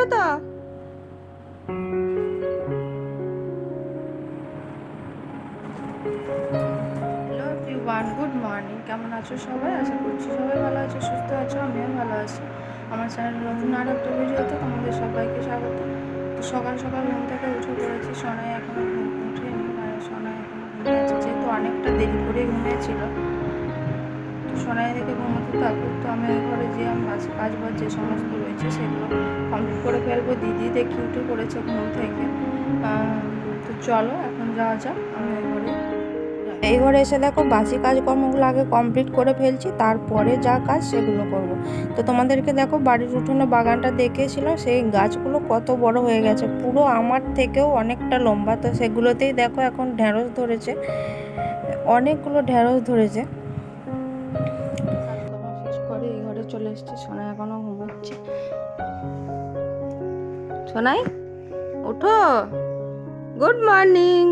যাবে তো? Hello everyone, good morning. কেমন আছো সবাই? আশা করছি সবাই ভালো আছো, সুস্থ আছো। আমিও ভালো আছি। আমার চ্যানেলে নতুন আর একটা ভিডিওতে তোমাদের সবাইকে স্বাগত। তো সকাল সকাল ঘুম থেকে উঠে পড়েছি। সোনাই এখনো উঠেনি, মানে সোনাই এখনো ঘুমিয়ে আছে, যেহেতু অনেকটা দেরি করে ঘুমিয়েছিল। তো সোনাই দিকে ঘুমোতে থাকুক, তো আমি ওই ঘরে যে আমি কাজ বাজ যে সমস্ত রয়েছে সেগুলো কমপ্লিট করে ফেলবো। দিদি দেখি উঠে পড়েছে ঘুম থেকে। তো চলো এখন যাওয়া যাক। আমি এই ঘরে এসে দেখো বাসি কাজকর্মগুলো আগে কমপ্লিট করে ফেলছি, তারপরে যা কাজ সেগুলো করব। তো তোমাদেরকে দেখো বাড়ির উঠোনে বাগানটা দেখেছিলাম, সেই গাছগুলো কত বড় হয়ে গেছে, পুরো আমার থেকেও অনেকটা লম্বা। তো সেগুলোতেই দেখো এখন ঢেঁড়স ধরেছে, অনেকগুলো ঢেঁড়স ধরেছে। কাজকর্ম শেষ করে এই ঘরে চলে এসেছি। সোনাই এখনো ঘুমাচ্ছে। সোনাই ওঠো, গুড মর্নিং।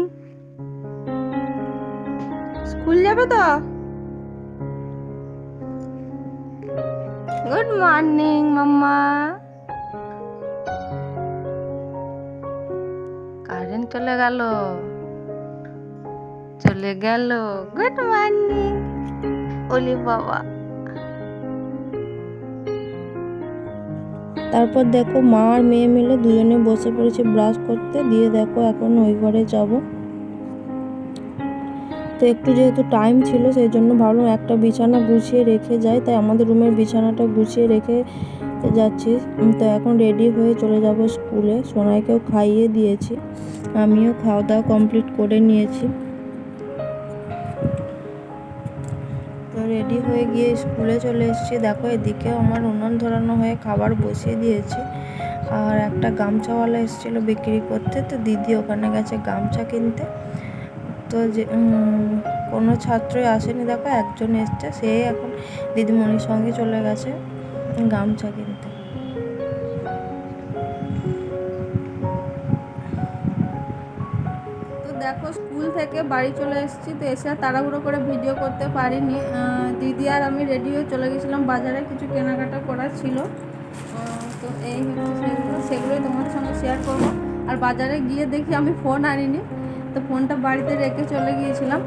স্কুল যাবে তো? গুড মর্নিং মাম্মা। কারেন্ট চলে গেল, চলে গেল। Good morning. ওলি বাবা। তারপর দেখো মা আর মেয়ে মিলে দুজনে বসে পড়েছে ব্রাশ করতে। দিয়ে দেখো এখন ওই ঘরে যাব। তো একটু যেহেতু টাইম ছিল সেই জন্য ভাবলাম একটা বিছানা গুছিয়ে রেখে যাই, তাই আমাদের রুমের বিছানাটা গুছিয়ে রেখে যাচ্ছি। তো এখন রেডি হয়ে চলে যাব স্কুলে। সোনাইকেও খাইয়ে দিয়েছি, আমিও খাওয়া দাওয়া কমপ্লিট করে নিয়েছি। তো রেডি হয়ে গিয়ে স্কুলে চলে এসেছি। দেখো এদিকে আমার উনুন ধরানো হয়ে খাবার বসিয়ে দিয়েছি। আর একটা গামছাওয়ালা এসেছিলো বিক্রি করতে, তো দিদি ওখানে গেছে গামছা কিনতে। তো যে কোনো ছাত্রই আসেনি, দেখো একজন এসছে, সে এখন দিদিমণির সঙ্গে চলে গেছে গামছা কিনতে। তো দেখো স্কুল থেকে বাড়ি চলে এসেছি। তো এসে তাড়াহুড়ো করে ভিডিও করতে পারিনি। দিদি আর আমি রেডি হয়ে চলে গেছিলাম বাজারে, কিছু কেনাকাটা করার ছিল। তো এই হচ্ছে সেগুলোই তোমাদের সঙ্গে শেয়ার করবো। আর বাজারে গিয়ে দেখি আমি ফোন আনিনি, তো ফোনটা বাড়িতে রেখে চলে গিয়েছিলাম।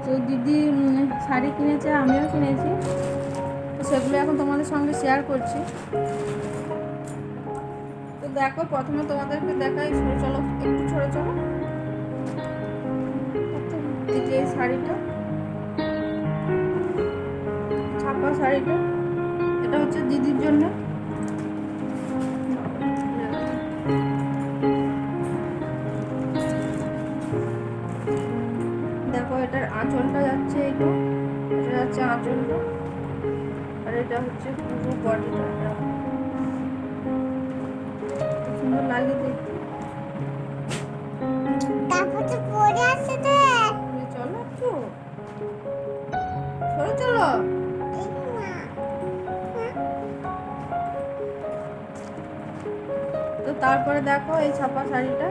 তো দিদি শাড়ি কিনেছে, আমিও কিনেছি, তো সেগুলো এখন তোমাদের সঙ্গে শেয়ার করছি। তো দেখো প্রথমে তোমাদেরকে দেখাই, সরে চলো একটু, সরে চলো। এই যে শাড়িটা, ছাপা শাড়িটা, এটা হচ্ছে দিদির জন্য। দেখো এটার আঁচলটা যাচ্ছে, এটা যাচ্ছে আঁচলটা, আর এটা হচ্ছে পুরো বডিটা। সুন্দর লাগে দেখতে। চলো একটু সরে চলো। তো তারপরে দেখো এই ছাপা শাড়িটা,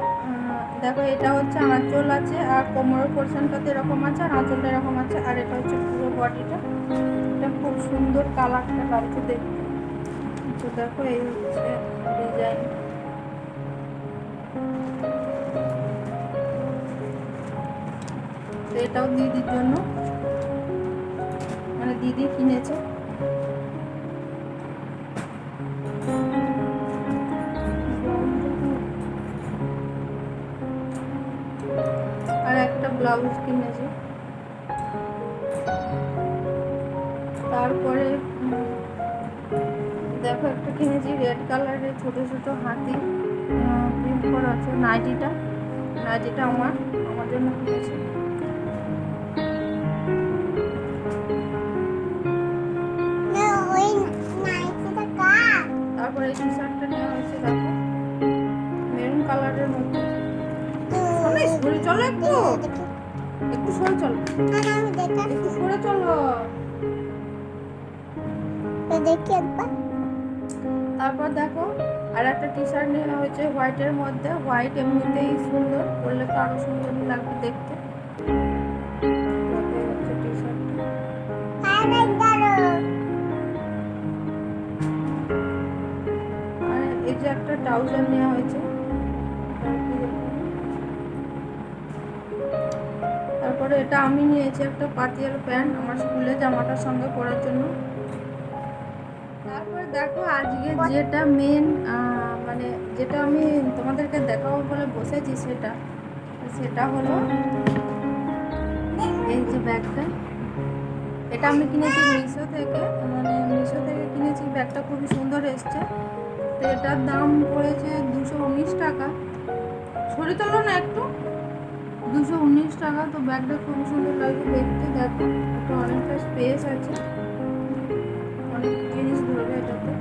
দেখো এটা হচ্ছে আঁচল আছে, আর কোমরের পোর্শনটাতে এরকম আছে, আর আঁচলটা এরকম আছে, আর এটা হচ্ছে পুরো বডিটা। এটা খুব সুন্দর কালারটা লাগছে দেখতে। তো দেখো এই হচ্ছে ডিজাইন। তো এটাও দিদির জন্য, মানে দিদি কিনেছে। আর একটা ব্লাউজ কিনেছি। তারপরে দেখো একটা কিনেছি রেড কালারের ছোট ছোট হাতি প্রিন্ট করা আছে নাইটিটা। নাইটিটা আমার জন্য কিনেছি। তারপরে এই টি শার্টটা নেওয়া হয়েছে, দেখো মেরুন কালারের মধ্যে। সরে চলো একটু, একটু সরে চলো, একটু সরে চলো। তারপর দেখো আর একটা টি শার্ট নেওয়া হয়েছে হোয়াইটের মধ্যে। হোয়াইট এমনিতেই সুন্দর, পরলে তো আরো সুন্দর লাগবে দেখতে। টি শার্টটা আর এই যে একটা ট্রাউজার নেওয়া হয়েছে। তারপরে এটা আমি নিয়েছি একটা পাতিয়ার প্যান্ট আমার স্কুলে জামাটার সঙ্গে পরার জন্য। তারপরে দেখো আজকে যেটা মেন মানে যেটা আমি তোমাদেরকে দেখাবো বলে বসেছি সেটা হলো এই যে ব্যাগটা। এটা আমি কিনেছি মিশো থেকে, মানে মিশো থেকে কিনেছি। ব্যাগটা খুবই সুন্দর এসছে। তো এটার দাম পড়েছে 219 টাকা। সরে তোলো না একটু, 219 টাকা। তো ব্যাগটা খুবই সুন্দর লাগে দেখতে। দেখো এটা অনেকটা স্পেস আছে, অনেক জিনিস ধরবে এটাতে।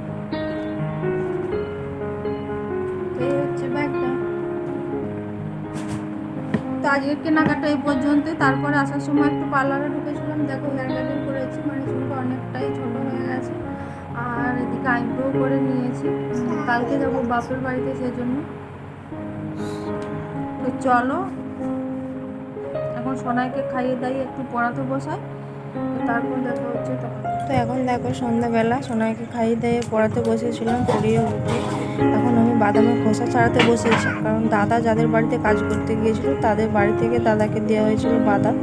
এই হচ্ছে ব্যাগটা। তো আজকে কেনাকাটা এই পর্যন্ত। তারপরে আসার সময় একটু পার্লারে ঢুকেছিলাম। দেখো হেয়ার কাটিং করেছি, মানে চুলটা অনেকটাই ছোটো হয়ে গেছে। আর এদিকে আইব্রো করে নিয়েছি, কালকে যাবো বাপের বাড়িতে, সেই জন্য। তো চলো এখন সোনাইকে খাইয়ে দাইয়ে একটু পড়াতে বসাই, তারপর দেখা হচ্ছে তখন। তো এখন দেখো সন্ধ্যাবেলা সোনাইকে খাইয়ে দিয়ে পড়াতে বসেছিলাম, পড়িয়ে উঠে এখন আমি বাদামের খোসা ছাড়াতে বসেছি। কারণ দাদা যাদের বাড়িতে কাজ করতে গিয়েছিল তাদের বাড়ি থেকে দাদাকে দেওয়া হয়েছিল বাদাম।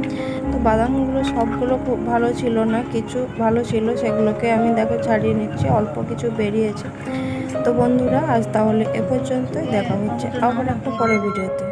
তো বাদামগুলো সবগুলো খুব ভালো ছিল না, কিছু ভালো ছিল, সেগুলোকে আমি দেখো ছাড়িয়ে নিচ্ছি, অল্প কিছু বেরিয়েছে। তো বন্ধুরা আজ তাহলে এ পর্যন্তই, দেখা হচ্ছে আবার একটা পরের ভিডিওতে।